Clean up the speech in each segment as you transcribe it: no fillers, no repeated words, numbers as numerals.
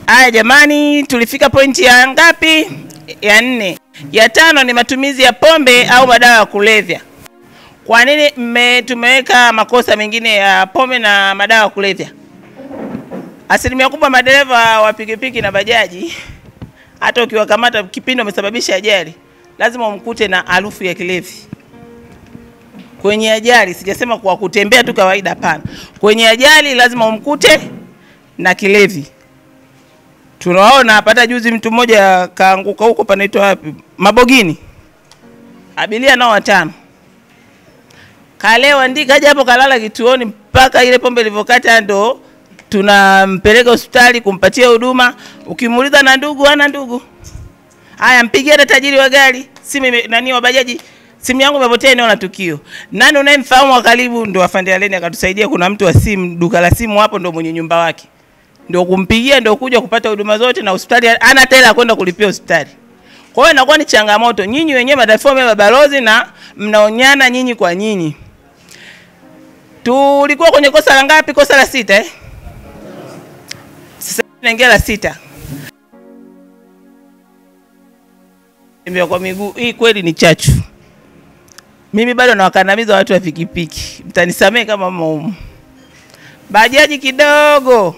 Haya jamani, tulifika pointi ya ngapi? Ya 4. Ya 5 ni matumizi ya pombe au madawa ya kulevya. Kwa nini tumeweka makosa mengine ya pombe na madawa ya kulevya? Asilimia kubwa madereva wa pikipiki na bajaji, hata ukiwakamata kipindi wamesababisha ajali, lazima umkute na harufu ya kilevi. Kwenye ajali, sijasema kwa kutembea tu kawaida, hapana. Kwenye ajali lazima umkute na kilevi. Tunaona hapa juzi mtu mmoja kaanguka huko panaitwa wapi? Mabogini. Abiria nao 5. Kalewa ndika haja hapo kalala kituoni mpaka ile pombe ilivokata ndo tunampeleka hospitali kumpatia huduma. Ukimuuliza na ndugu, ana ndugu. Haya, mpigie hata tajiri wa gari, nani wa bajaji, simu yangu imepotea eneo la tukio. Nani unayemfahamu wa karibu? Ndo afande Aleni akatusaidia, kuna mtu wa simu, duka la simu hapo ndo mwenye nyumba wake. Ndio kumpigia ndio kuja kupata huduma zote, na hospitali ana tela kwenda kulipia hospitali. Kwa hiyo inakuwa ni changamoto. Nyinyi wenyewe madafomu ya balozi na mnaonyana nyinyi kwa nyinyi. Tulikuwa kwenye kosa la ngapi? Kosa la 6 Sasa tunaingia la 6. Tembea kwa miguu hii kweli ni chachu. Mimi bado nawakandamiza watu wa pikipiki. Mtanisamee kama maumu. Bajaji kidogo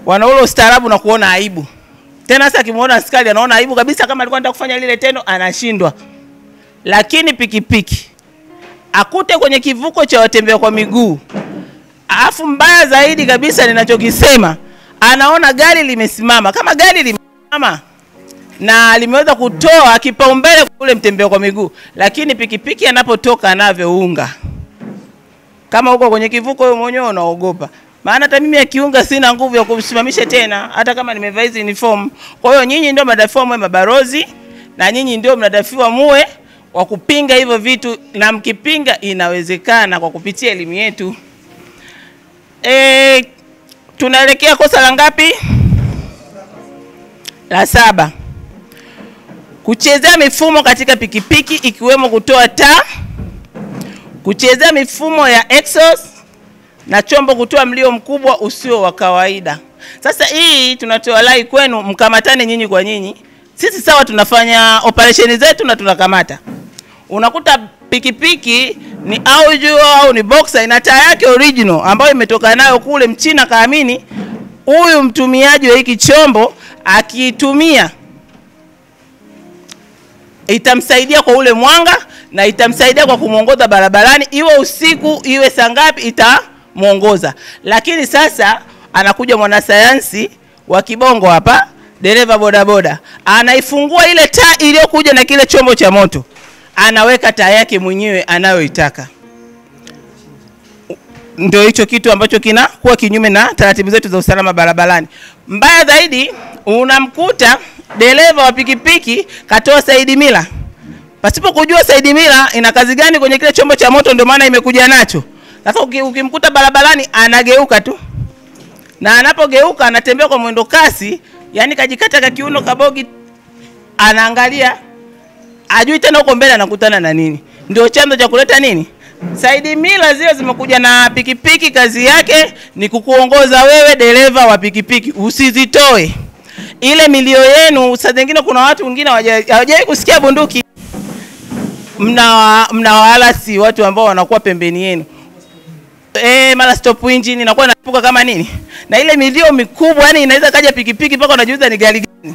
wana ule ustaarabu na kuona aibu. Tena sasa akimuona askari anaona aibu kabisa, kama alikuwa anataka kufanya lile tendo anashindwa. Lakini pikipiki akute kwenye kivuko cha watembea kwa miguu. Alafu mbaya zaidi kabisa ninachokisema, anaona gari limesimama. Kama gari limesimama na limeweza kutoa kipaumbele kwa ule mtembea kwa miguu, lakini pikipiki anapotoka anavyounga. Kama uko kwenye kivuko wewe mwenyewe unaogopa. Maana hata mimi akiunga sina nguvu ya kumsimamisha tena hata kama nimevaa hizo uniform. Kwa hiyo nyinyi ndio madafomu mabarozi, na nyinyi ndio mnadafiwa muwe wa kupinga hivyo vitu, na mkipinga inawezekana kwa kupitia elimu yetu. Tunaelekea kosa la ngapi? La 7. Kuchezea mifumo katika pikipiki ikiwemo kutoa taa, kuchezea mifumo ya exhaust na chombo kutoa mlio mkubwa usio wa kawaida. Sasa hii tunatoa lai kwenu, mkamatane nyinyi kwa nyinyi. Sisi sawa tunafanya operation zetu na tunakamata. Unakuta pikipiki ni audio au ni boxer ina taa yake original ambayo imetoka nayo kule Mchina, kaamini huyu mtumiaji wa hiki chombo akitumia itamsaidia kwa ule mwanga na itamsaidia kwa kumuongoza barabarani, iwe usiku iwe saa ngapi itamuongoza. Lakini sasa anakuja mwanasayansi wa kibongo hapa, dereva bodaboda, anaifungua ile taa iliyokuja na kile chombo cha moto, anaweka taa yake mwenyewe anayoitaka. Ndio hicho kitu ambacho kinakuwa kinyume na taratibu zetu za usalama barabarani. Mbaya zaidi, unamkuta dereva wa pikipiki katoa side mirror pasipo kujua side mirror ina kazi gani kwenye kile chombo cha moto, ndio maana imekuja nacho. Sasa ukimkuta barabarani anageuka tu, na anapogeuka anatembea kwa mwendo kasi, yani kajikata ka kiuno kabogi, anaangalia ajui tena huko mbele anakutana na nini. Ndio chanzo cha kuleta nini? Side mirror zile zimekuja na pikipiki, kazi yake ni kukuongoza wewe dereva wa pikipiki usizitoe. Ile milio yenu, saa nyingine kuna watu wengine hawajawahi kusikia bunduki, mnawaalasi watu ambao wanakuwa pembeni yenu. Mara stop engine inakuwa inapuka kama nini? Na ile milio mikubwa, yani inaweza kaja pikipiki mpaka unajiuliza ni gari gani.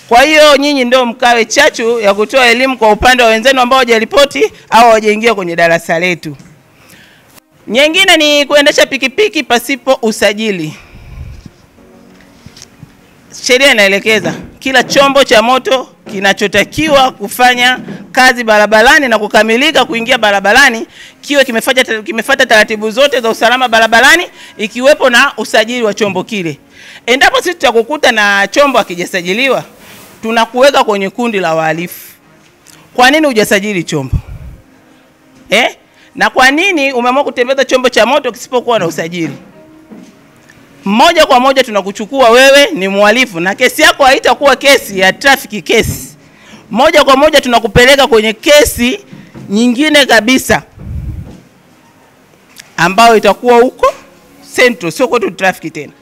Kwa hiyo nyinyi ndio mkawe chachu ya kutoa elimu kwa upande wa wenzenu ambao hawajaripoti au hawajaingia kwenye darasa letu. Nyingine ni kuendesha pikipiki pasipo usajili. Sheria inaelekeza kila chombo cha moto kinachotakiwa kufanya kazi barabarani na kukamilika kuingia barabarani kiwe kimefuata taratibu zote za usalama barabarani, ikiwepo na usajili wa chombo kile. Endapo sisi tutakukuta na chombo hakijasajiliwa, tunakuweka kwenye kundi la wahalifu. Kwa nini hujasajili chombo? Na kwa nini umeamua kutembeza chombo cha moto kisipokuwa na usajili? Moja kwa moja tunakuchukua wewe ni mhalifu, na kesi yako haitakuwa kesi ya traffic case. Moja kwa moja tunakupeleka kwenye kesi nyingine kabisa ambayo itakuwa huko Central, sio kwetu traffic tena.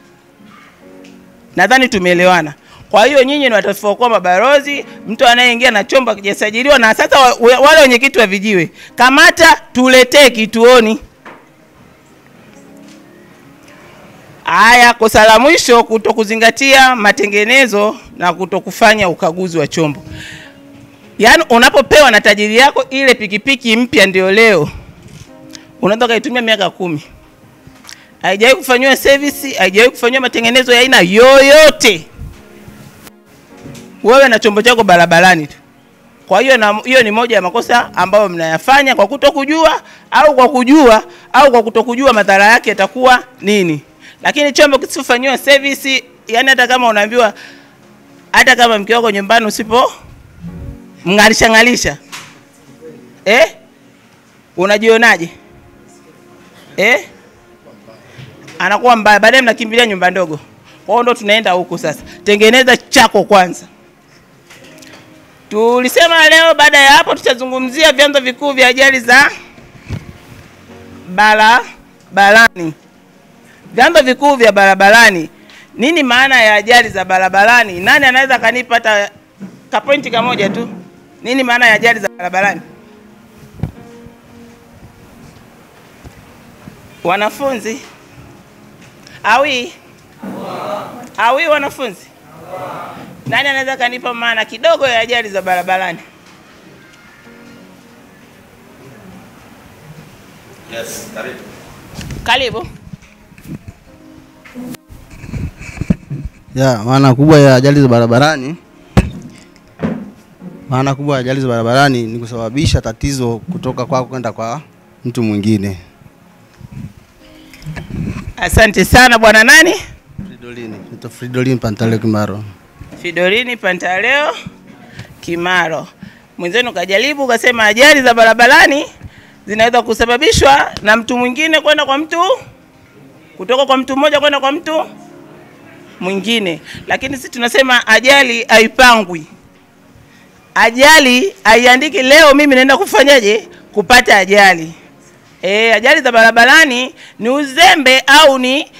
Nadhani tumeelewana. Kwa hiyo nyinyi ni watafiwa kwa mabalozi, mtu anayeingia na chombo kijasajiliwa. Na sasa wale wenyekiti wa vijiwe, kamata tuletee kituoni. Haya, kosa la mwisho, kutokuzingatia matengenezo na kutokufanya ukaguzi wa chombo. Yaani unapopewa na tajiri yako ile pikipiki mpya ndio leo, unaweza kuitumia miaka 10. Haijawahi kufanywa service, haijawahi kufanywa matengenezo ya aina yoyote. Wewe na chombo chako barabarani tu. Kwa hiyo hiyo ni moja ya makosa ambayo mnayafanya kwa kutokujua au kwa kujua au kwa kutokujua madhara yake yatakuwa nini. Lakini chombo kisifanywa service, yani hata kama unaambiwa, hata kama mke wako nyumbani usipo ngalisha unajionaje? Anakuwa mbaya, baadaye mnakimbilia nyumba ndogo. Kwa hiyo ndo tunaenda huko sasa. Tengeneza chako kwanza. Tulisema leo baada ya hapo tutazungumzia vyanzo vikuu vya ajali za barabarani. Vyanzo vikuu vya barabarani. Nini maana ya ajali za barabarani? Nani anaweza kanipata ka pointi kamoja tu? Nini maana ya ajali za barabarani? Wanafunzi? Awi wanafunzi? Nani anaweza kanipa maana kidogo ya ajali za barabarani? Yes, Karibu. Maana kubwa ya ajali za barabarani. Maana kubwa ya ajali za barabarani ni kusababisha tatizo kutoka kwako kwenda kwa mtu mwingine. Asante sana bwana nani? Fridolin Pantaleo Kimaro. Fridolin Pantaleo Kimaro. Mwenzenu kajaribu kasema ajali za barabarani zinaweza kusababishwa na mtu mwingine kwenda kwa mtu, kutoka kwa mtu mmoja kwenda kwa mtu mwingine. Lakini sisi tunasema ajali haipangwi. Ajali haiandiki leo mimi naenda kufanyaje kupata ajali. Ajali za barabarani ni uzembe au ni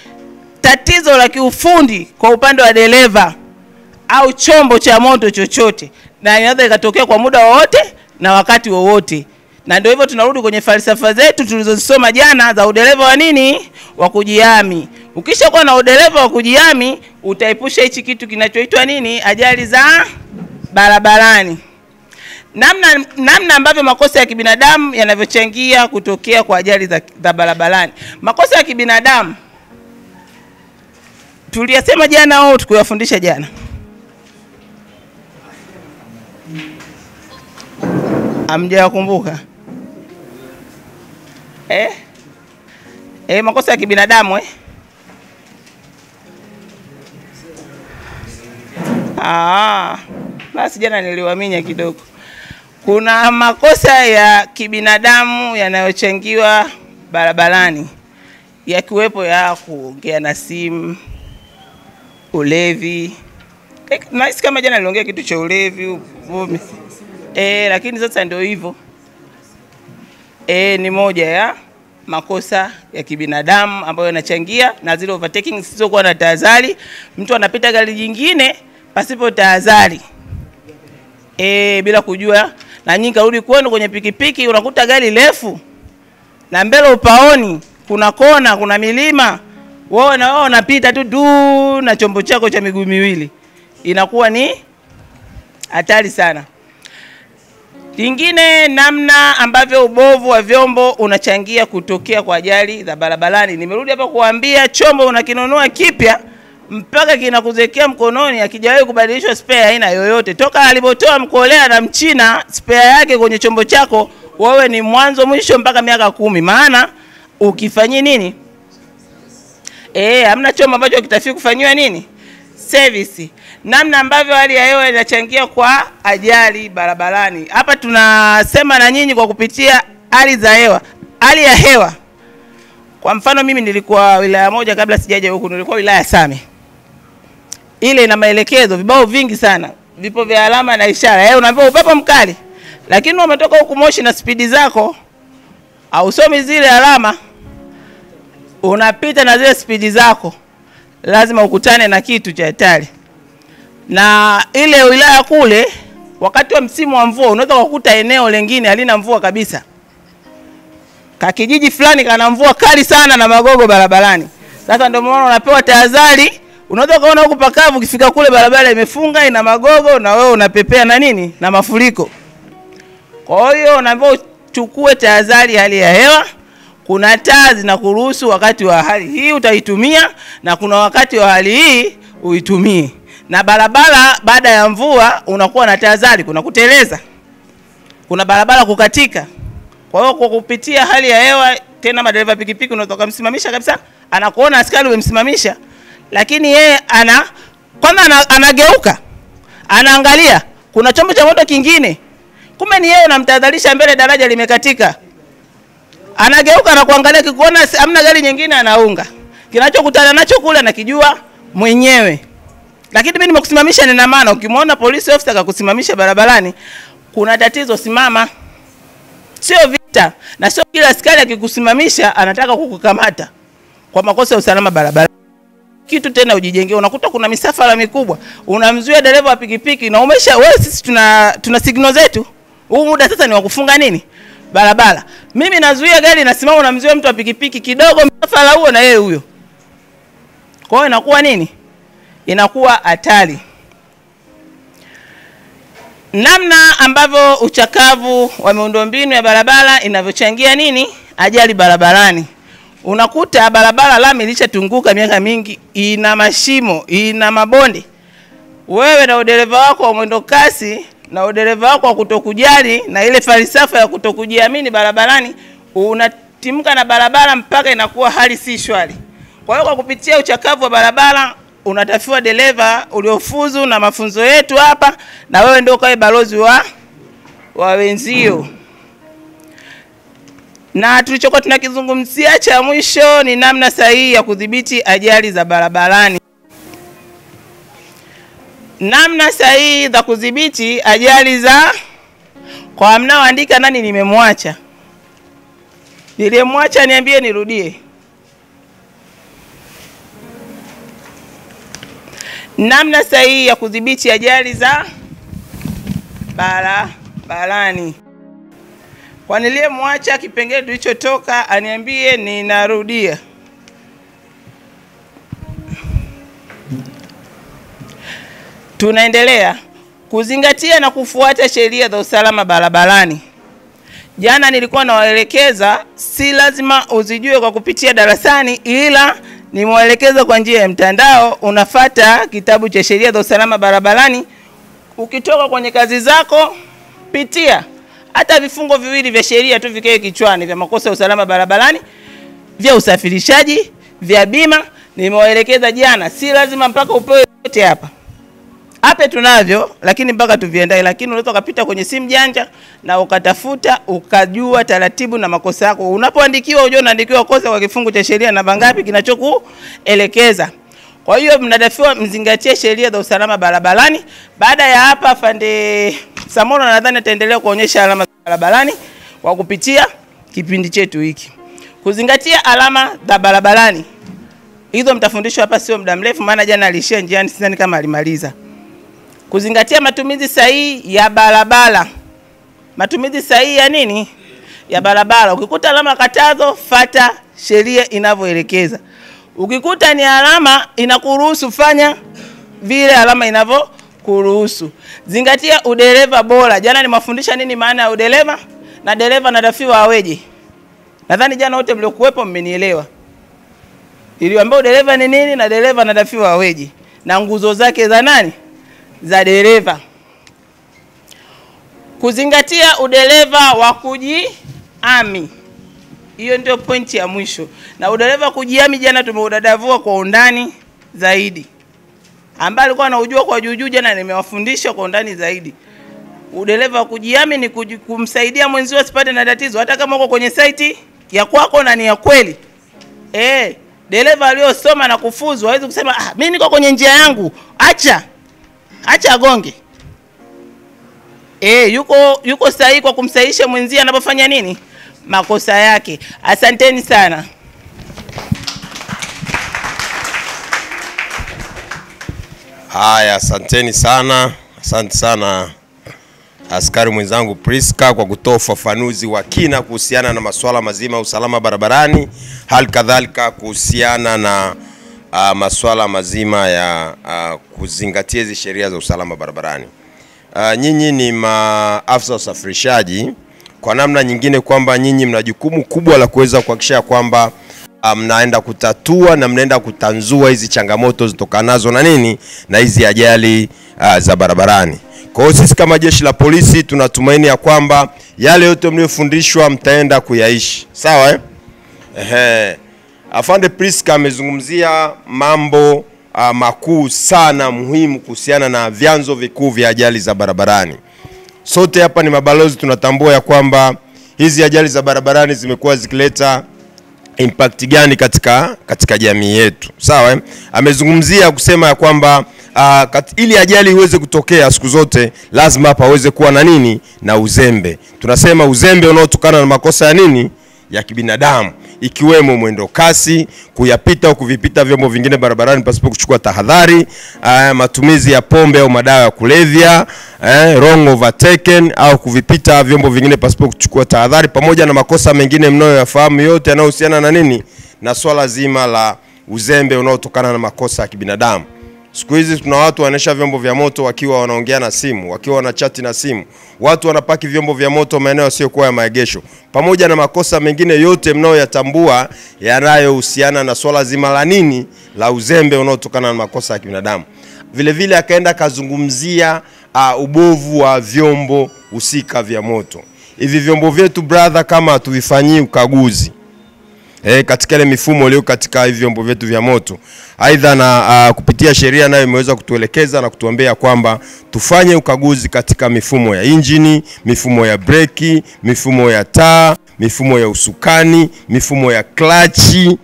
tatizo la kiufundi kwa upande wa dereva au chombo cha moto chochote, na inaweza ikatokea kwa muda wowote na wakati wowote. Na ndio hivyo tunarudi kwenye falsafa zetu tulizozisoma jana za udereva wa nini? Wa kujihami. Ukishakuwa na udereva wa kujihami, utaepusha hichi kitu kinachoitwa nini? Ajali za barabarani. Namna ambavyo makosa ya kibinadamu yanavyochangia kutokea kwa ajali za barabarani. Makosa ya kibinadamu tuliyasema jana au tukuyafundisha jana? Hamjakumbuka? Makosa ya kibinadamu basi jana niliwaminya kidogo. Kuna makosa ya kibinadamu yanayochangiwa barabarani, yakiwepo ya kuongea na simu, ulevi. Nahisi kama jana niliongea kitu cha ulevi, lakini sasa ndio hivyo. Ni moja ya makosa ya kibinadamu ambayo yanachangia, na zile overtaking zisizokuwa na tahadhari. Mtu anapita gari jingine pasipo tahadhari, bila kujua. Na nyinyi karudi kwenu kwenye pikipiki, unakuta gari refu na mbele upaoni kuna kona, kuna milima, wewe na wewe unapita tu na chombo chako cha miguu miwili, inakuwa ni hatari sana. Lingine, namna ambavyo ubovu wa vyombo unachangia kutokea kwa ajali za barabarani. Nimerudi hapa kuambia chombo unakinunua kipya mpaka kinakuzekea mkononi, akijawahi kubadilishwa spare aina yoyote. Toka alipotoa mkolea na mchina spare yake kwenye chombo chako, wewe ni mwanzo mwisho mpaka miaka 10. Maana ukifanyia nini? Hamna chombo ambacho kitafiki kufanywa nini? Service. Namna ambavyo hali ya hewa inachangia kwa ajali barabarani. Hapa tunasema na nyinyi kwa kupitia hali za hewa. Hali ya hewa. Kwa mfano mimi nilikuwa wilaya moja kabla sijaja huku, nilikuwa wilaya Same. Ile ina maelekezo, vibao vingi sana. Vipo vya alama na ishara. Unaambiwa upepo mkali. Lakini umetoka huku Moshi na spidi zako, hausomi zile alama. Unapita na zile spidi zako. lazima ukutane na kitu cha hatari. Na ile wilaya kule wakati wa msimu wa mvua unaweza kukuta eneo lingine halina mvua kabisa. Kakijiji fulani kana mvua kali sana na magogo barabarani. Sasa ndio maana unapewa tahadhari. Unaweza kuona huko pakavu, ukifika kule barabara imefunga ina magogo na wewe unapepea na nini? Na mafuriko. Kwa hiyo unaambiwa uchukue tahadhari hali ya hewa. Kuna taa zinakuruhusu wakati wa hali hii utaitumia, na kuna wakati wa hali hii uitumie. Na barabara baada ya mvua unakuwa na tahadhari, kuna kuteleza, kuna barabara kukatika. Kwa hiyo kwa kupitia hali ya hewa, tena madereva pikipiki unaweza kumsimamisha kabisa, anakuona askari umemsimamisha, lakini yeye kwanza anageuka, anaangalia kuna chombo cha moto kingine, kumbe ni yeye unamtahadharisha mbele daraja limekatika. Anageuka na kuangalia, kikuona hamna gari nyingine anaunga. Kinachokutana nacho kule anakijua mwenyewe. Lakini mimi nimekusimamisha nina maana, ukimwona police officer akakusimamisha barabarani, kuna tatizo, simama. Sio vita, na sio kila askari akikusimamisha anataka kukukamata kwa makosa ya usalama barabarani. Kitu tena ujijengee, unakuta kuna misafara mikubwa, unamzuia dereva wa pikipiki na wewe sisi tuna signal zetu. Huu muda sasa ni wa kufunga nini? Barabara. Mimi nazuia gari na simama, unamzuia mtu wa pikipiki kidogo, msafara huo na yeye huyo. Kwa hiyo inakuwa nini? Inakuwa hatari. Namna ambavyo uchakavu wa miundombinu ya barabara inavyochangia nini? Ajali barabarani. Unakuta barabara lami ilishatunguka miaka mingi, ina mashimo, ina mabonde. Wewe na udereva wako wa mwendo kasi na udereva wako wa kutokujali na ile falsafa ya kutokujiamini barabarani, unatimka na barabara mpaka inakuwa hali si shwari. Kwa hiyo kwa kupitia uchakavu wa barabara unatafiwa dereva uliofuzu na mafunzo yetu hapa, na wewe ndio kae balozi wa wenzio. Na tulichokuwa tunakizungumzia cha mwisho ni namna sahihi ya kudhibiti ajali za barabarani. Namna sahihi za kudhibiti ajali za, kwa mnaoandika nani nimemwacha? Nilimwacha niambie nirudie. Namna sahihi ya kudhibiti ajali za barabarani. Kwa niliyemwacha kipengele tulichotoka aniambie ninarudia. Tunaendelea kuzingatia na kufuata sheria za usalama barabarani. Jana nilikuwa nawaelekeza si lazima uzijue kwa kupitia darasani, ila nimewaelekeza kwa njia ya mtandao. Unafuata kitabu cha sheria za usalama barabarani. Ukitoka kwenye kazi zako, pitia hata vifungo viwili vya sheria tu vikae kichwani, vya makosa ya usalama barabarani, vya usafirishaji, vya bima. Nimewaelekeza jana, si lazima mpaka upewe yote hapa. Hapa tunavyo, lakini mpaka tuviandae. Lakini unaweza kupita kwenye simu janja na ukatafuta ukajua taratibu na makosa yako. Unapoandikiwa ujue unaandikiwa kosa kwa kifungu cha sheria namba ngapi kinachokuelekeza. Kwa hiyo mnadafiwa mzingatie sheria za usalama barabarani. Baada ya hapa Fande Samoro nadhani ataendelea kuonyesha alama za barabarani kwa kupitia kipindi chetu hiki. Kuzingatia alama za barabarani. Hizo mtafundishwa hapa sio muda mrefu, maana jana alishia njiani, sidhani kama alimaliza. Kuzingatia matumizi sahihi ya barabara. Matumizi sahihi ya nini? Ya barabara. Ukikuta alama katazo, fuata sheria inavyoelekeza. Ukikuta ni alama inakuruhusu, fanya vile alama inavyokuruhusu. Zingatia udereva bora. Jana nimewafundisha nini maana ya udereva, na dereva anatakiwa aweje. Nadhani jana wote mliokuwepo mmenielewa. Niliwaambia udereva ni nini na dereva anatakiwa aweje, na nguzo zake za nani? Za dereva. Kuzingatia udereva wa kujiami. Hiyo ndio pointi ya mwisho. Na udereva kujiami jana tumeudadavua kwa undani zaidi. Ambaye alikuwa anaujua kwa juu jana nimewafundisha kwa undani zaidi. Udereva kujiami ni kumsaidia mwenzio asipate na tatizo hata kama uko kwenye site ya kwako na ni ya kweli. Dereva aliyosoma na kufuzu hawezi kusema mimi niko kwenye njia yangu, acha gonge. Yuko sahihi kwa kumsahihisha mwenzie anapofanya nini? Makosa yake. Asanteni sana. Haya, asanteni sana. Asante sana askari mwenzangu Priska kwa kutoa ufafanuzi wa kina kuhusiana na masuala mazima ya usalama barabarani, hali kadhalika kuhusiana na masuala mazima ya kuzingatia hizo sheria za usalama barabarani. Nyinyi ni maafisa usafirishaji, kwa namna nyingine kwamba nyinyi mna jukumu kubwa la kuweza kuhakikisha kwamba mnaenda kutatua na mnaenda kutanzua hizi changamoto zitokanazo na nini na hizi ajali za barabarani. Kwa hiyo sisi kama jeshi la polisi tunatumaini ya kwamba yale yote mliofundishwa mtaenda kuyaishi. Sawa Afande Priska amezungumzia mambo makuu sana muhimu kuhusiana na vyanzo vikuu vya ajali za barabarani. Sote hapa ni mabalozi, tunatambua ya kwamba hizi ajali za barabarani zimekuwa zikileta impact gani katika jamii yetu. Sawa amezungumzia kusema ya kwamba ili ajali iweze kutokea siku zote lazima paweze kuwa na nini na uzembe. Tunasema uzembe unaotokana na makosa ya nini ya kibinadamu, ikiwemo mwendo kasi, kuyapita au kuvipita vyombo vingine barabarani pasipo kuchukua tahadhari, matumizi ya pombe au madawa ya kulevya, wrong overtaken au kuvipita vyombo vingine pasipo kuchukua tahadhari, pamoja na makosa mengine mnayoyafahamu yote yanayohusiana na nini na swala zima la uzembe unaotokana na makosa ya kibinadamu. Siku hizi tuna watu wanaendesha vyombo vya moto wakiwa wanaongea na simu, wakiwa wanachati na simu. Watu wanapaki vyombo vya moto maeneo yasiyokuwa ya maegesho. Pamoja na makosa mengine yote mnayoyatambua yanayohusiana na swala zima la nini la uzembe unaotokana na makosa ya kibinadamu. Vile vile akaenda kazungumzia ubovu wa vyombo husika vya moto. Hivi vyombo vyetu brother, kama hatuvifanyii ukaguzi katika ile mifumo leo katika hivi vyombo vyetu vya moto, aidha na kupitia sheria nayo imeweza kutuelekeza na kutuambia kwamba tufanye ukaguzi katika mifumo ya injini, mifumo ya breki, mifumo ya taa, mifumo ya usukani, mifumo ya klachi,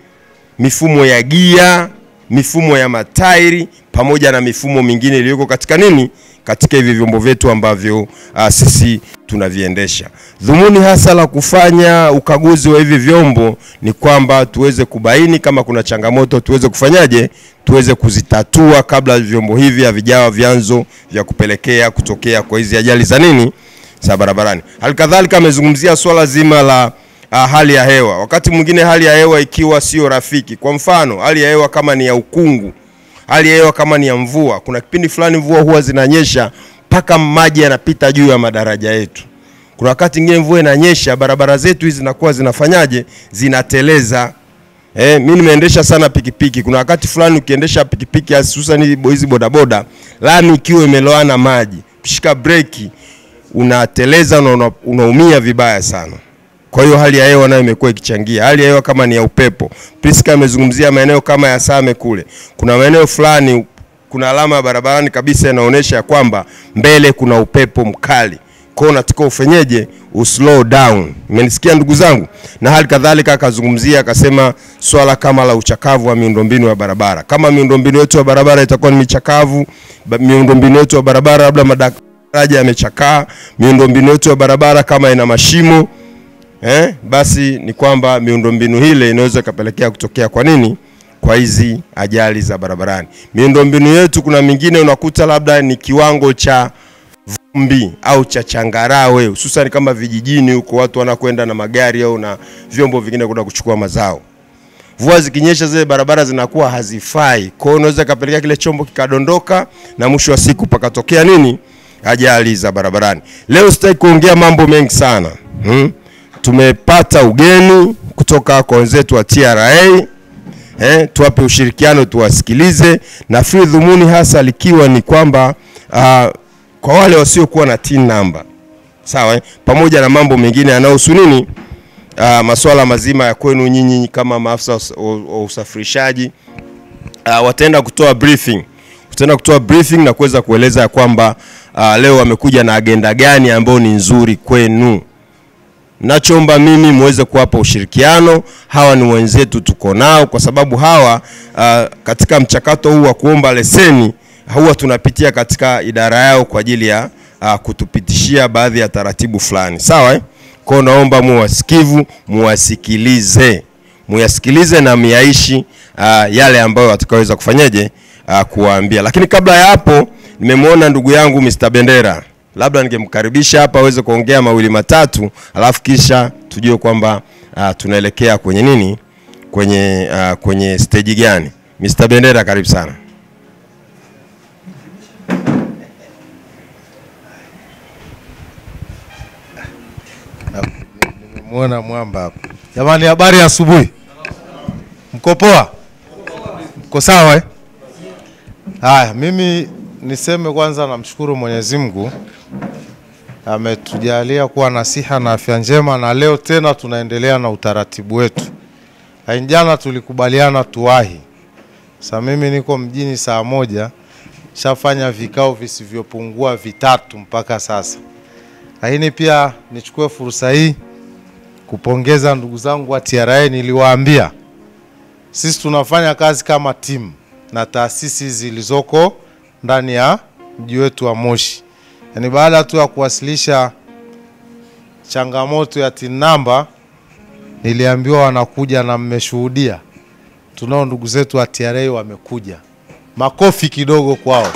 mifumo ya gia, mifumo ya matairi, pamoja na mifumo mingine iliyoko katika nini katika hivi vyombo vyetu ambavyo sisi tunaviendesha. Dhumuni hasa la kufanya ukaguzi wa hivi vyombo ni kwamba tuweze kubaini kama kuna changamoto, tuweze kufanyaje, tuweze kuzitatua kabla vyombo hivi havijawa vyanzo vya kupelekea kutokea kwa hizi ajali za nini za barabarani. Halikadhalika amezungumzia swala zima la hali ya hewa. Wakati mwingine hali ya hewa ikiwa sio rafiki, kwa mfano hali ya hewa kama ni ya ukungu, hali ya hewa kama ni ya mvua, kuna kipindi fulani mvua huwa zinanyesha mpaka maji yanapita juu ya madaraja yetu. Kuna wakati mwingine mvua inanyesha, barabara zetu hizi zinakuwa zinafanyaje, zinateleza. Mimi nimeendesha sana pikipiki. Kuna wakati fulani ukiendesha pikipiki hususan hizi bodaboda, lami ikiwa imeloana maji, ukishika breki unateleza na unaumia vibaya sana. Kwa hiyo hali ya hewa nayo imekuwa ikichangia. Hali ya hewa kama ni ya upepo, Priska amezungumzia maeneo kama ya Same kule. Kuna maeneo fulani kuna alama ya barabarani kabisa inaonyesha kwamba mbele kuna upepo mkali. Kwa hiyo unatakiwa ufenyeje, slow down. Mmenisikia ndugu zangu? Na hali kadhalika akazungumzia akasema swala kama la uchakavu wa miundombinu ya barabara. Kama miundombinu yetu ya barabara itakuwa ni michakavu, miundombinu yetu ya barabara labda madaraja yamechakaa, miundombinu yetu ya barabara kama ina mashimo, basi ni kwamba miundombinu hile inaweza kapelekea kutokea kwa nini kwa hizi ajali za barabarani. Miundombinu yetu kuna mingine unakuta labda ni kiwango cha vumbi au cha changarawe, hususan kama vijijini huko watu wanakwenda na magari au na vyombo vingine kwenda kuchukua mazao. Mvua zikinyesha zile barabara zinakuwa hazifai. Kwa hiyo unaweza kapelekea kile chombo kikadondoka na mwisho wa siku pakatokea nini ajali za barabarani. Leo sitaki kuongea mambo mengi sana. Tumepata ugeni kutoka kwa wenzetu wa TRA. Tuwape ushirikiano, tuwasikilize, na dhumuni hasa likiwa ni kwamba kwa wale wasiokuwa na TIN number, sawa, pamoja na mambo mengine yanayohusu nini masuala mazima ya kwenu nyinyi kama maafisa wa usafirishaji, wataenda kutoa briefing. Tutaenda kutoa briefing na kuweza kueleza ya kwamba leo wamekuja na agenda gani ambayo ni nzuri kwenu. Nachoomba mimi muweze kuwapa ushirikiano. Hawa ni wenzetu tuko nao, kwa sababu hawa katika mchakato huu wa kuomba leseni huwa tunapitia katika idara yao kwa ajili ya kutupitishia baadhi ya taratibu fulani. Sawa Kwa naomba muwasikivu, muyasikilize na miaishi yale ambayo watakaweza kufanyaje kuwaambia. Lakini kabla ya hapo nimemwona ndugu yangu Mr. Bendera. Labda ningemkaribisha hapa aweze kuongea mawili matatu, alafu kisha tujue kwamba tunaelekea kwenye nini, kwenye stage gani. Mr. Bendera, karibu sana. Nimemwona mwamba hapa. Jamani, habari ya asubuhi. Mko poa? Mko sawa eh? Haya, mimi niseme kwanza namshukuru Mwenyezi Mungu ametujalia kuwa na siha na afya njema, na leo tena tunaendelea na utaratibu wetu. Jana tulikubaliana tuwahi. Sasa mimi niko mjini saa 1, shafanya vikao visivyopungua 3 mpaka sasa. Lakini pia nichukue fursa hii kupongeza ndugu zangu wa TRA. Niliwaambia sisi tunafanya kazi kama timu na taasisi zilizoko ndani ya mji wetu wa Moshi. Yaani baada tu ya kuwasilisha changamoto ya TIN number, niliambiwa wanakuja na mmeshuhudia. Tunao ndugu zetu wa TRA wamekuja. Makofi kidogo kwao.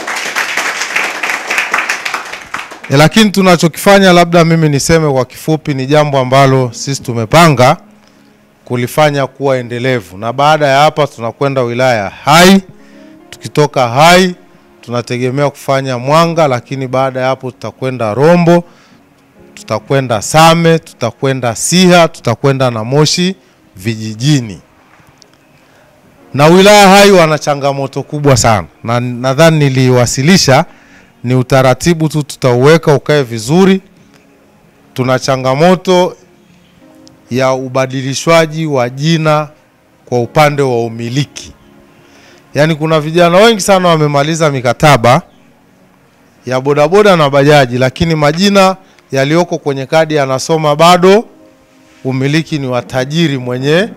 Lakini tunachokifanya, labda mimi niseme kwa kifupi, ni jambo ambalo sisi tumepanga kulifanya kuwa endelevu. Na baada ya hapa tunakwenda wilaya Hai. Tukitoka Hai tunategemea kufanya Mwanga, lakini baada ya hapo tutakwenda Rombo, tutakwenda Same, tutakwenda Siha, tutakwenda na Moshi vijijini. Na wilaya Hai wana changamoto kubwa sana. Na nadhani niliwasilisha, ni utaratibu tu tutauweka ukae vizuri. Tuna changamoto ya ubadilishwaji wa jina kwa upande wa umiliki. Yaani kuna vijana wengi sana wamemaliza mikataba ya bodaboda na bajaji, lakini majina yalioko kwenye kadi yanasoma bado umiliki ni wa tajiri mwenye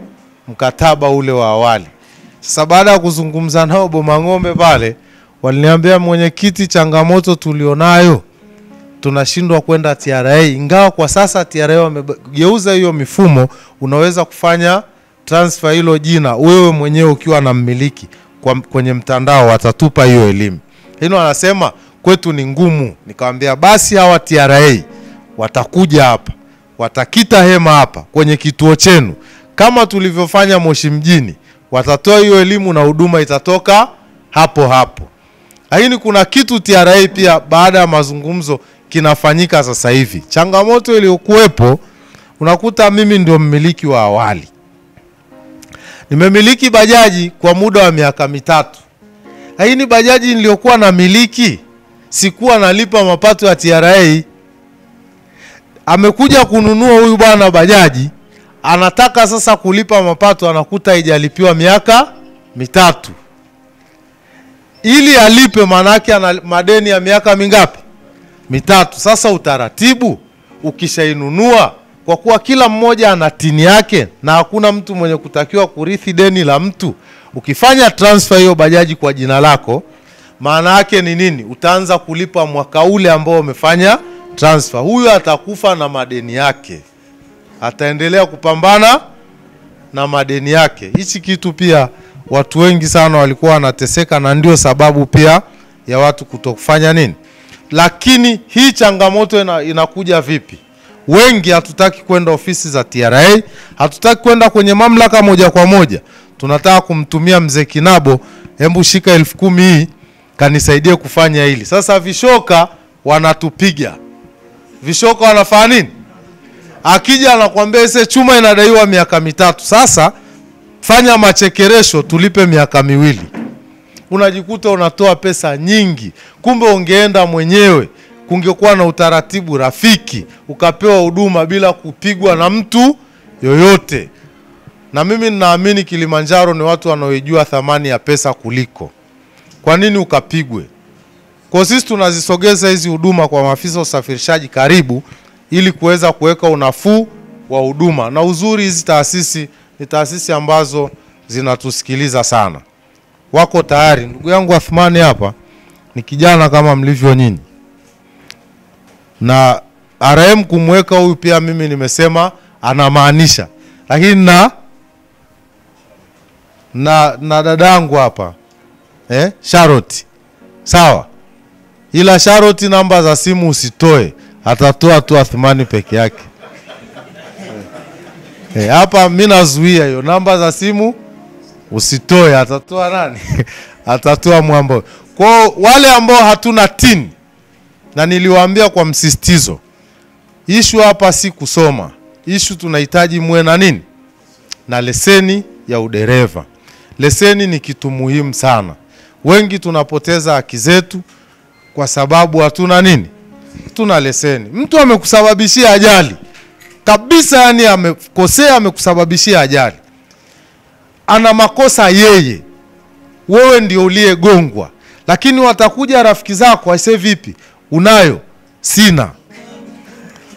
mkataba ule wa awali. Sasa baada ya kuzungumza nao Bomang'ombe pale, waliniambia, mwenyekiti, changamoto tulionayo tunashindwa kwenda TRA, ingawa kwa sasa TRA wamegeuza hiyo mifumo, unaweza kufanya transfer hilo jina wewe mwenyewe ukiwa na mmiliki kwenye mtandao, watatupa hiyo elimu. Hino anasema kwetu ni ngumu. Nikamwambia basi hawa TRA watakuja hapa, watakita hema hapa kwenye kituo chenu kama tulivyofanya Moshi mjini, watatoa hiyo elimu na huduma itatoka hapo hapo. Lakini kuna kitu TRA pia baada ya mazungumzo kinafanyika sasa hivi. Changamoto iliyokuwepo, unakuta mimi ndio mmiliki wa awali. Nimemiliki bajaji kwa muda wa miaka 3. Lakini bajaji niliyokuwa na miliki sikuwa nalipa mapato ya TRA. Amekuja kununua huyu bwana bajaji, anataka sasa kulipa mapato, anakuta haijalipiwa miaka 3. Ili alipe manake ana madeni ya miaka mingapi? 3. Sasa utaratibu, ukishainunua, kwa kuwa kila mmoja ana tini yake na hakuna mtu mwenye kutakiwa kurithi deni la mtu, ukifanya transfer hiyo bajaji kwa jina lako, maana yake ni nini? Utaanza kulipa mwaka ule ambao umefanya transfer. Huyo atakufa na madeni yake, ataendelea kupambana na madeni yake. Hichi kitu pia watu wengi sana walikuwa wanateseka, na ndio sababu pia ya watu kutokufanya nini. Lakini hii changamoto inakuja vipi? Wengi hatutaki kwenda ofisi za TRA, hatutaki kwenda kwenye mamlaka moja kwa moja. Tunataka kumtumia mzee Kinabo, hebu shika 10,000 hii kanisaidie kufanya hili. Sasa vishoka wanatupiga. Vishoka wanafanya nini? Akija anakuambia ise chuma inadaiwa miaka 3. Sasa fanya machekeresho tulipe miaka 2. Unajikuta unatoa pesa nyingi. Kumbe ungeenda mwenyewe, kungekuwa na utaratibu rafiki, ukapewa huduma bila kupigwa na mtu yoyote. Na mimi ninaamini Kilimanjaro ni watu wanaojua thamani ya pesa kuliko. Kwa nini ukapigwe? Kwa sisi tunazisogeza hizi huduma kwa maafisa usafirishaji karibu, ili kuweza kuweka unafuu wa huduma. Na uzuri hizi taasisi ni taasisi ambazo zinatusikiliza sana. Wako tayari. Ndugu yangu Athmani hapa ni kijana kama mlivyo nyinyi. Na RM kumweka huyu pia mimi nimesema anamaanisha. Lakini na dadangu hapa Charlotte. Sawa. Ila Charlotte namba za simu usitoe. Atatoa tu Athmani peke yake. Hapa mimi nazuia hiyo namba za simu usitoe. Atatoa nani? Atatoa Mwambo. Kwa wale ambao hatuna tin, na niliwaambia kwa msisitizo, issue hapa si kusoma. Issue tunahitaji muwe na nini? Na leseni ya udereva. Leseni ni kitu muhimu sana. Wengi tunapoteza haki zetu kwa sababu hatuna nini? Tuna leseni. Mtu amekusababishia ajali kabisa, yani amekosea, amekusababishia ajali, ana makosa yeye, wewe ndio uliyegongwa, lakini watakuja rafiki zako aisee, vipi unayo? Sina.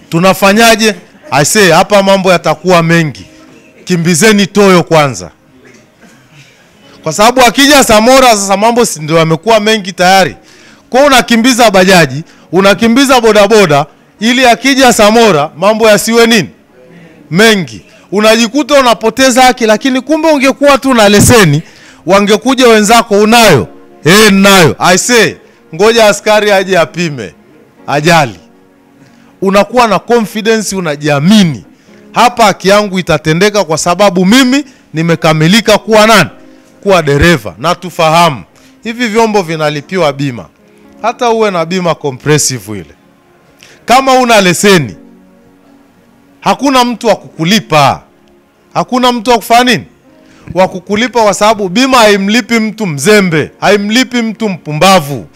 Tunafanyaje? Aisee, hapa mambo yatakuwa mengi, kimbizeni toyo kwanza. Kwa sababu akija Samora sasa mambo ndio yamekuwa mengi tayari. Kwa unakimbiza bajaji, unakimbiza bodaboda, ili akija Samora mambo yasiwe nini? Mengi. Unajikuta unapoteza haki, lakini kumbe ungekuwa tu na leseni, wangekuja wenzako, unayo? Nayo. I say, ngoja askari aje apime ajali. Unakuwa na confidence, unajiamini. Hapa haki yangu itatendeka kwa sababu mimi nimekamilika kuwa nani? Kuwa dereva. Na tufahamu, hivi vyombo vinalipiwa bima. Hata uwe na bima comprehensive ile, kama una leseni, hakuna mtu wa kukulipa. Hakuna mtu wa kufanya nini? Wa kukulipa, kwa sababu bima haimlipi mtu mzembe, haimlipi mtu mpumbavu.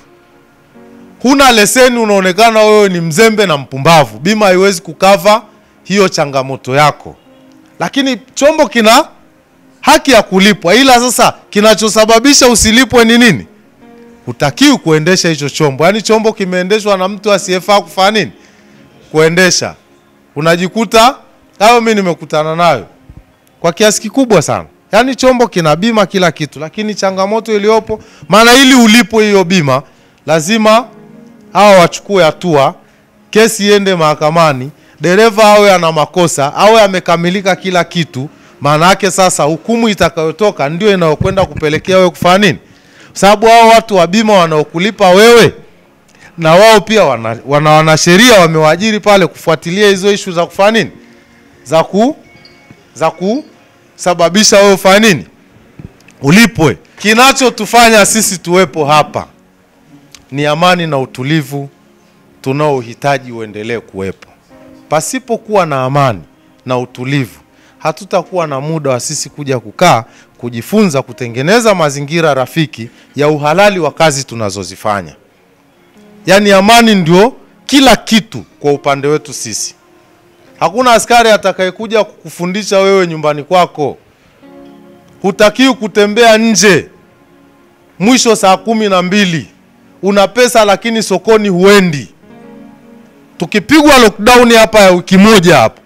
Huna leseni unaonekana wewe ni mzembe na mpumbavu, bima haiwezi kukava hiyo changamoto yako. Lakini chombo kina haki ya kulipwa, ila sasa kinachosababisha usilipwe ni nini? Hutakiwi kuendesha hicho chombo. Yaani chombo kimeendeshwa na mtu asiyefaa kufanya nini? Kuendesha. Unajikuta, hayo mimi nimekutana nayo kwa kiasi kikubwa sana. Yaani chombo kina bima kila kitu, lakini changamoto iliyopo, maana ili ulipo hiyo bima lazima hao wachukue hatua, kesi iende mahakamani, dereva awe ana makosa, awe amekamilika kila kitu. Maana yake sasa hukumu itakayotoka ndio inayokwenda kupelekea wewe kufanya nini? Sababu hao watu wa bima wanaokulipa wewe, na wao pia wana sheria wamewaajiri pale kufuatilia hizo issue za kufanya nini? Za kusababisha wewe ufanye nini? Ulipwe. Kinachotufanya sisi tuwepo hapa ni amani na utulivu tunaohitaji uendelee kuwepo. Pasipokuwa na amani na utulivu, hatutakuwa na muda wa sisi kuja kukaa, kujifunza, kutengeneza mazingira rafiki ya uhalali wa kazi tunazozifanya. Yaani amani ndio kila kitu kwa upande wetu sisi. Hakuna askari atakayekuja kukufundisha wewe nyumbani kwako. Hutakiwi kutembea nje mwisho saa 12. Una pesa lakini sokoni huendi. Tukipigwa lockdown hapa ya wiki moja hapa,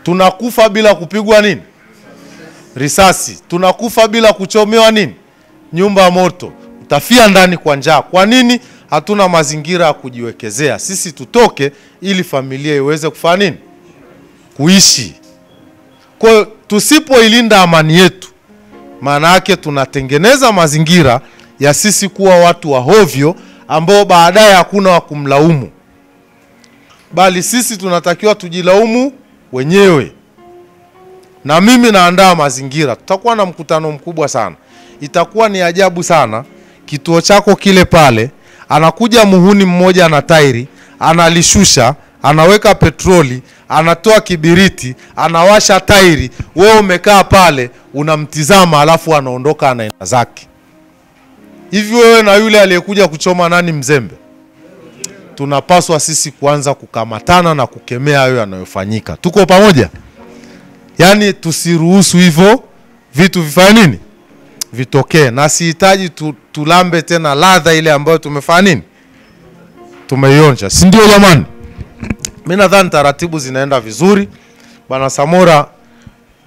tunakufa bila kupigwa nini? Risasi. Tunakufa bila kuchomewa nini? Nyumba moto. Utafia ndani kwa njaa. Kwa nini? Hatuna mazingira ya kujiwekezea. Sisi tutoke ili familia iweze kufanya nini? Kuishi. Kwa tusipoilinda amani yetu, maana yake tunatengeneza mazingira ya sisi kuwa watu wa hovyo ambao baadaye hakuna wa kumlaumu. Bali sisi tunatakiwa tujilaumu wenyewe. Na mimi naandaa mazingira. Tutakuwa na mkutano mkubwa sana. Itakuwa ni ajabu sana. Kituo chako kile pale, anakuja muhuni mmoja na tairi, analishusha, anaweka petroli, anatoa kibiriti, anawasha tairi, wewe umekaa pale unamtizama, alafu anaondoka anaenda zake. Hivi wewe na yule aliyekuja kuchoma nani mzembe? Tunapaswa sisi kuanza kukamatana na kukemea hayo yanayofanyika. Tuko pamoja? Yaani tusiruhusu hivyo vitu vifanye nini? Vitokee. Na sihitaji tulambe tena ladha ile ambayo tumefanya nini? Tumeionja. Si ndio jamani? Mimi nadhani taratibu zinaenda vizuri. Bwana Samora,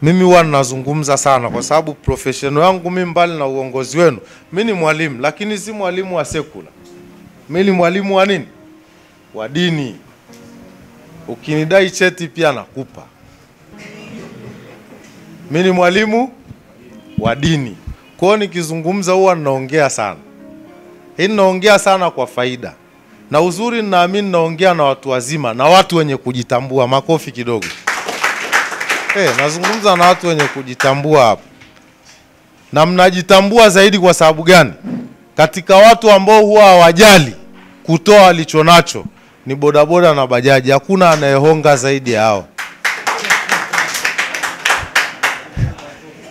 mimi huwa ninazungumza sana kwa sababu professional yangu mimi mbali na uongozi wenu, mimi ni mwalimu, lakini si mwalimu wa sekula. Mimi ni mwalimu wa nini? Wa dini. Ukinidai cheti pia nakupa. Mimi ni mwalimu wa dini. Kwa hiyo nikizungumza huwa ninaongea sana. Hii ninaongea sana kwa faida. Na uzuri ninaamini naongea na watu wazima na watu wenye kujitambua. Makofi kidogo. Nazungumza na watu wenye kujitambua hapa. Na mnajitambua zaidi kwa sababu gani? Katika watu ambao huwa hawajali kutoa walichonacho ni bodaboda na bajaji. Hakuna anayehonga zaidi ya hao.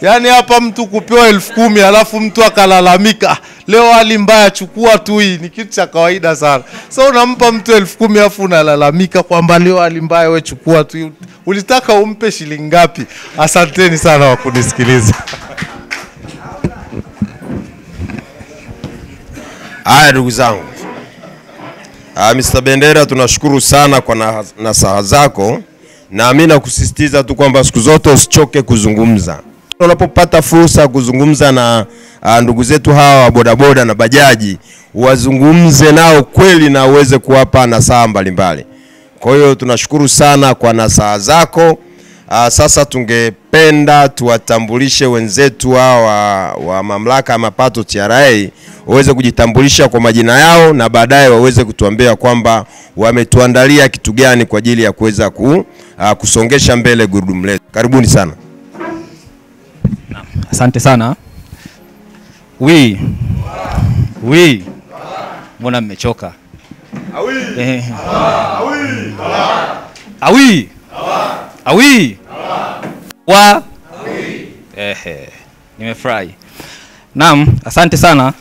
Yaani hapa mtu kupewa 10,000 alafu mtu akalalamika, leo hali mbaya, chukua tu hii, ni kitu cha kawaida sana. So unampa mtu 10,000 alafu unalalamika kwamba leo hali mbaya, wewe chukua tu. Ulitaka umpe shilingi ngapi? Asanteni sana kwa kunisikiliza. Haya ndugu zangu. Mr. Bendera, tunashukuru sana kwa nasaha zako. Na mimi nakusisitiza tu kwamba siku zote usichoke kuzungumza. Unapopata fursa kuzungumza na ndugu zetu hawa wa bodaboda na bajaji, wazungumze nao kweli na uweze kuwapa nasaha mbalimbali. Kwa hiyo tunashukuru sana kwa nasaha zako. Sasa tungependa tuwatambulishe wenzetu hawa wa mamlaka ya mapato TRA, waweze kujitambulisha kwa majina yao na baadaye waweze kutuambia kwamba wametuandalia kitu gani kwa ajili ya kuweza kusongesha mbele gurudumu letu. Karibuni sana. Asante sana. Mbona mmechoka? Nimefurahi. Naam, asante sana.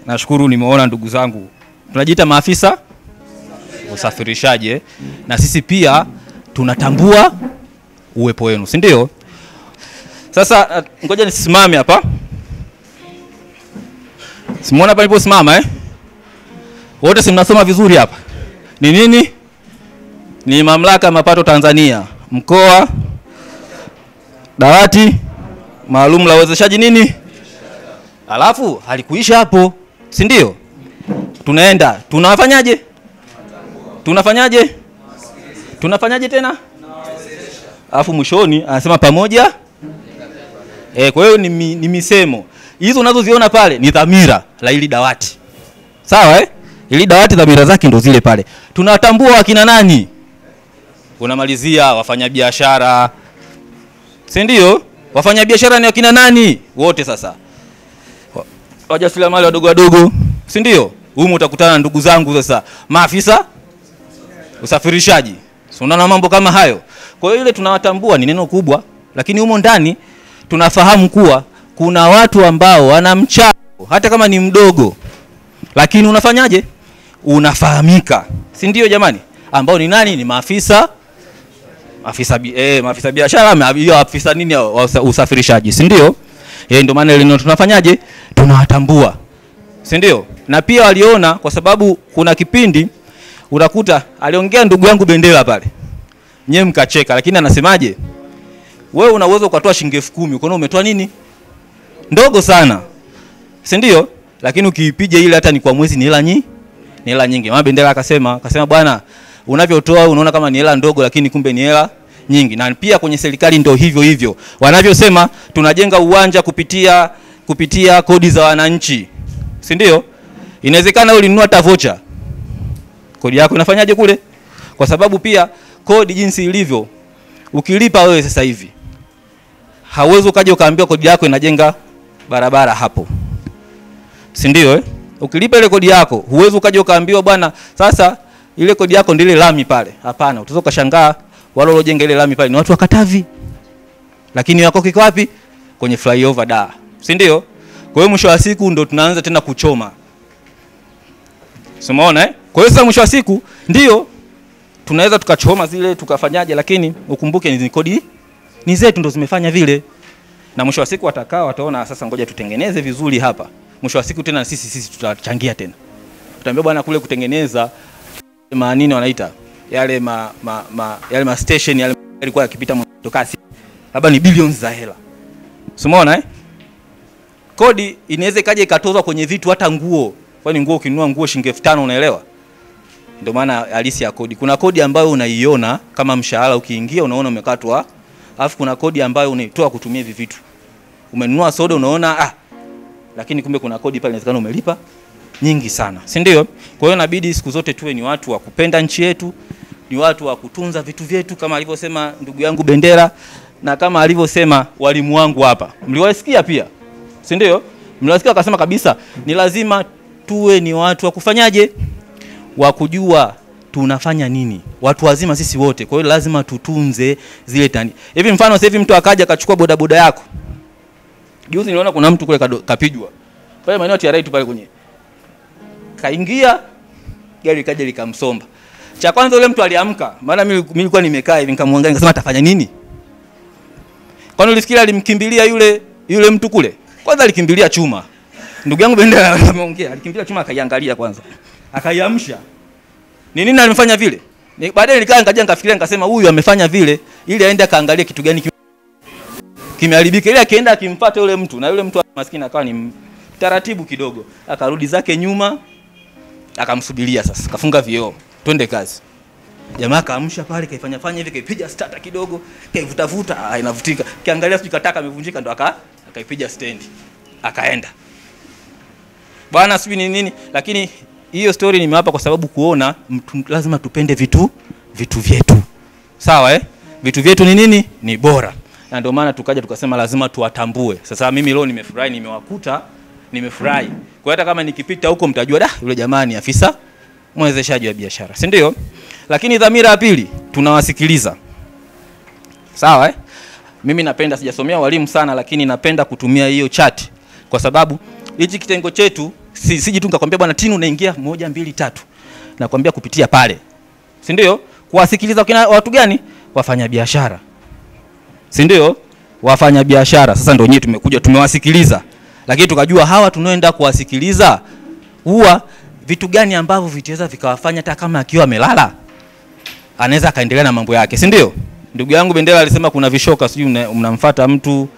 Nashukuru nimeona ndugu zangu. Tunajiita maafisa usafirishaji na sisi pia tunatambua uwepo wenu, si ndio? Sasa ngoja nisimame hapa. Simuona hapa niliposimama Wote si mnasoma vizuri hapa. Ni nini? Ni mamlaka ya mapato Tanzania, mkoa, dawati maalum la uwezeshaji nini? Alafu halikuisha hapo, si ndio? Tunaenda, tunafanyaje? Tunafanyaje tena? Alafu mwishoni anasema pamoja. Kwa hiyo ni misemo. Hizo unazoziona pale ni dhamira la ili dawati. Sawa Ili dawati dhamira zake ndo zile pale. Tunatambua wakina nani? Unamalizia wafanyabiashara. Si ndio? Wafanyabiashara ni wakina nani? Wote sasa. Wajasiriamali wadogo, si ndio? Humu utakutana na ndugu zangu sasa, maafisa usafirishaji. So unaona mambo kama hayo. Kwa hiyo ile tunawatambua ni neno kubwa, lakini humo ndani tunafahamu kuwa kuna watu ambao wana mchango hata kama ni mdogo, lakini unafanyaje? Unafahamika. Si ndio jamani? Ambao ni nani? Ni maafisa biashara, maafisa nini usafirishaji, si ndio? Ndio maana ile tunafanyaje? Tunawatambua. Si ndio? Na pia waliona, kwa sababu kuna kipindi unakuta aliongea ndugu yangu Bendera pale. Nyewe mkacheka, lakini anasemaje? Wewe una uwezo ukatoa shilingi 10,000, uko umetoa nini? Ndogo sana. Si ndio? Lakini ukiipija ile hata ni kwa mwezi ni hela nyingi. Ni hela nyingi. Mama Bendera akasema bwana, unavyotoa unaona kama ni hela ndogo, lakini kumbe ni hela nyingi. Na pia kwenye serikali ndio hivyo. Wanavyosema tunajenga uwanja kupitia kodi za wananchi. Si ndio? Inawezekana ulinunua tavocha. Kodi yako inafanyaje kule? Kwa sababu pia kodi jinsi ilivyo, ukilipa wewe sasa hivi, hauwezi ukaje ukaambiwa kodi yako inajenga barabara hapo. Si ndio Ukilipa ile kodi yako, huwezi ukaje ukaambiwa bwana, sasa ile kodi yako ndio ile lami pale. Hapana, utaweza kushangaa wale waliojenga ile lami pale ni watu wa Katavi. Lakini wako kiko wapi? Kwenye flyover da. Si ndio? Kwa hiyo mwisho wa siku ndo tunaanza tena kuchoma. Umeona Kwa hiyo sasa mwisho wa siku ndio tunaweza tukachoma zile tukafanyaje, lakini ukumbuke ni kodi ni zetu ndo zimefanya vile. Na mwisho wa siku wataona sasa ngoja tutengeneze vizuri hapa. Mwisho wa siku tena sisi tutachangia tena. Tutaambia bwana kule kutengeneza nini wanaita yale yale station yale yalikuwa yakipita motokasi. Labda ni billions za hela. Umeona Kodi inaweza kaje ikatozwa kwenye vitu hata nguo. Kwani nguo ukinunua nguo shilingi 5,000 unaelewa? Ndio maana halisi ya kodi. Kuna kodi ambayo unaiona kama mshahara ukiingia unaona umekatwa. Alafu kuna kodi ambayo unaitoa kutumia hivi vitu. Umenunua soda unaona lakini kumbe kuna kodi pale inawezekana umelipa nyingi sana, si ndio? Kwa hiyo inabidi siku zote tuwe ni watu wa kupenda nchi yetu, ni watu wa kutunza vitu vyetu kama alivyosema ndugu yangu Bendera na kama alivyosema walimu wangu hapa. Mliwasikia pia, si ndio? Mliwasikia akasema kabisa ni lazima tuwe ni watu wa kufanyaje? Wa kujua tunafanya nini. Watu wazima sisi wote. Kwa hiyo lazima tutunze zile tani. Hivi mfano sasa hivi mtu akaja akachukua bodaboda yako. Juzi niliona kuna mtu kule kapijwa. Pale maeneo ya TRA tu pale kwenye. Kaingia gari kaja likamsomba. Cha kwanza yule mtu aliamka. Maana mimi nilikuwa nimekaa hivi nikamwangalia nikasema atafanya nini? Kwani ulifikiria alimkimbilia yule mtu kule? Kwanza alikimbilia chuma. Ndugu yangu Bendera ameongea, alikimbilia chuma akaiangalia kwanza. Akaiamsha. Ni nini alimfanya vile? Baadaye nikafikiria nikasema huyu amefanya vile ili aende kaangalie kitu gani kimeharibika. Ile akaenda akimfuata yule mtu na yule mtu maskini akawa ni taratibu kidogo. Akarudi zake nyuma akamsubiria sasa. Kafunga vioo. Twende kazi. Jamaa kaamsha pale kaifanya hivi kaipiga starter kidogo, kaivuta inavutika. Kiangalia sijui kataka amevunjika ndo akaipiga stand. Akaenda. Bwana sijui ni nini lakini hiyo story nimewapa kwa sababu kuona lazima tupende vitu vyetu. Sawa Vitu vyetu ni nini? Ni bora. Na ndio maana tukaja tukasema lazima tuwatambue. Sasa mimi leo nimefurahi nimewakuta, nimefurahi. Kwa hata kama nikipita huko mtajua yule jamaa ni afisa mwezeshaji wa biashara. Si ndio? Lakini dhamira ya pili tunawasikiliza. Sawa Mimi napenda sijasomea walimu sana lakini napenda kutumia hiyo chat kwa sababu hichi kitengo chetu siji tu nikakwambia bwana Tinu unaingia 1 2 3. Nakwambia kupitia pale. Si ndio? Kuwasikiliza kina watu gani? Wafanya biashara. Si ndio? Wafanya biashara. Sasa ndio nyewe tumekuja tumewasikiliza. Lakini tukajua hawa tunaoenda kuwasikiliza huwa vitu gani ambavyo vitaweza vikawafanya hata kama akiwa amelala anaweza kaendelea na mambo yake, si ndio? Ndugu yangu Bendera alisema kuna vishoka sijui mnamfuata mtu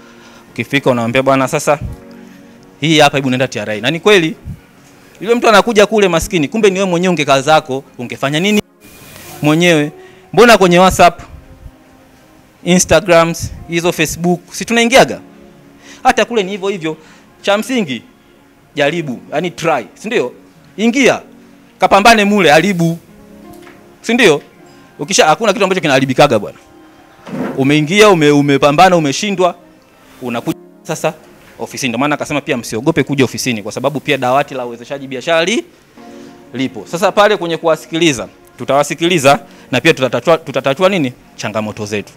ukifika unamwambia bwana sasa hii hapa hebu nenda TRA. Na ni kweli yule mtu anakuja kule maskini kumbe ni wewe mwenyewe ungekaa zako ungefanya nini mwenyewe. Mbona kwenye WhatsApp, Instagrams, hizo Facebook si tunaingiaga? Hata kule ni hivyo hivyo. Cha msingi jaribu, yani try, si ndio? Ingia, kapambane mule, haribu. Si ndio? Hakuna kitu ambacho kinaharibikaga bwana. Umeingia, umepambana, umeshindwa, unakuja sasa ofisini. Ndio maana akasema pia msiogope kuja ofisini kwa sababu pia dawati la uwezeshaji biashara lipo. Sasa pale kwenye kuwasikiliza, tutawasikiliza na pia tutatatua nini? Changamoto zetu.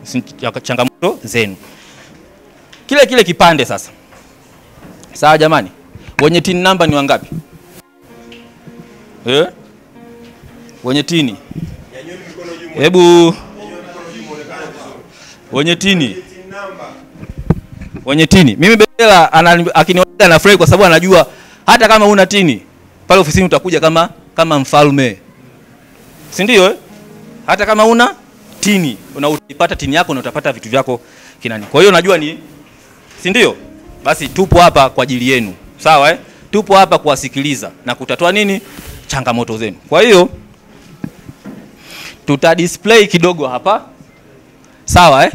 Changamoto zenu. Kile kipande sasa. Sawa jamani? Wenye tin number ni wangapi? Wenye tini. Hebu wenye tini. Wenye tini. Mimi Bendera akiniona nafurahi kwa sababu anajua hata kama una tini pale ofisini utakuja kama mfalme. Si ndio? Hata kama una tini, unaipata tini yako na utapata vitu vyako kinani. Kwa hiyo najua ni si ndio? Basi tupo hapa kwa ajili yenu. Sawa Tupo hapa kuwasikiliza na kutatua nini? Changamoto zenu. Kwa hiyo tuta display kidogo hapa. Sawa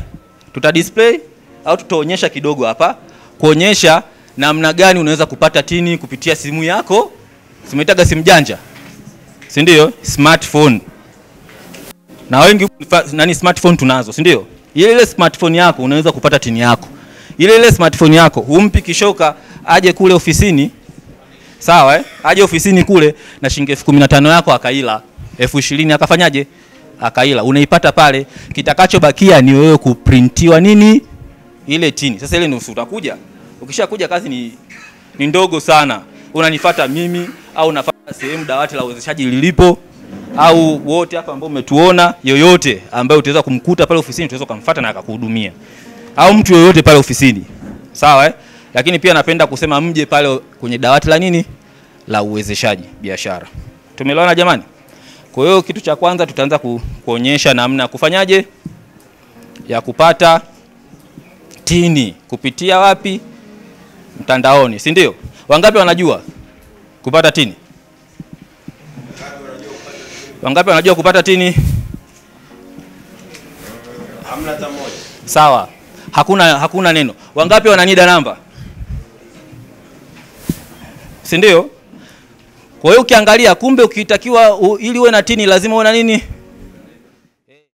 Tuta display au tutaonyesha kidogo hapa kuonyesha namna gani unaweza kupata tini kupitia simu yako. Simuitaga simu janja. Si ndio? Smartphone. Na wengi smartphone tunazo, si ndio? Ile smartphone yako unaweza kupata tini yako. Ile smartphone yako humpi kishoka aje kule ofisini. Sawa Aje ofisini kule na shilingi 15,000 yako akaila 20,000 akafanyaje? Akaila. Unaipata pale. Kitakachobakia ni wewe kuprintiwa nini? Ile tini. Sasa ile nusu utakuja. Ukishakuja kazi ni ndogo sana. Unanifuata mimi au unafuata sehemu dawati la uwezeshaji lilipo au wote hapa ambao umetuona yoyote ambaye utaweza kumkuta pale ofisini utaweza kumfuata na akakuhudumia. Au mtu yoyote pale ofisini. Sawa Lakini pia napenda kusema mje pale kwenye dawati la nini? La uwezeshaji biashara. Tumeelewana jamani? Kwa hiyo kitu cha kwanza tutaanza kuonyesha namna kufanyaje ya kupata tini kupitia wapi? Mtandaoni, si ndio? Wangapi wanajua kupata tini? Wangapi wanajua kupata tini? Hamna hata moja. Sawa. Hakuna neno. Wangapi wana NIDA namba? si ndio? Kwa hiyo ukiangalia, kumbe ukitakiwa ili uwe na tini lazima uwe na nini?